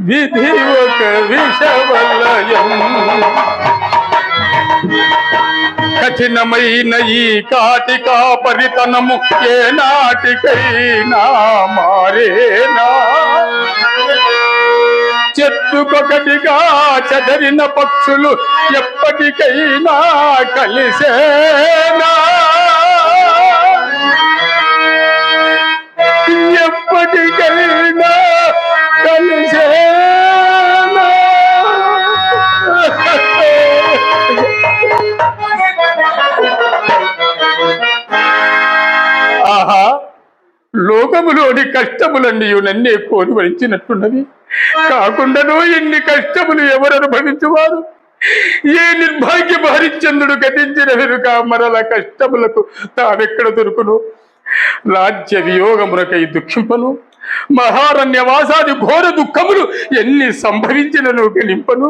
విధి ఒక విషవలయం కఠినమైన ఈ కాటికా పరితనము ఏ నాటికైనా మారేనా చెట్టుకొకటిగా చెదరిన పక్షులు ఎప్పటికైనా కలిసేనా ఎప్పటికైనా కలిసేనా ఆహా లోకములోని కష్టములన్నీ నన్నే కోరి వరించినట్టున్నవి కాకుండాను ఇన్ని కష్టములు ఎవరు అనుభవించువారు ఏ నిర్భాగ్య హరిశ్చంద్రుడు గతించిన వెనుక మరల కష్టములకు తావెక్కడ దొరుకును రాజ్య వియోగములకై దుఃఖింపను మహారణ్యవాసాది ఘోర దుఃఖములు ఎన్ని సంభవించినను గెలింపను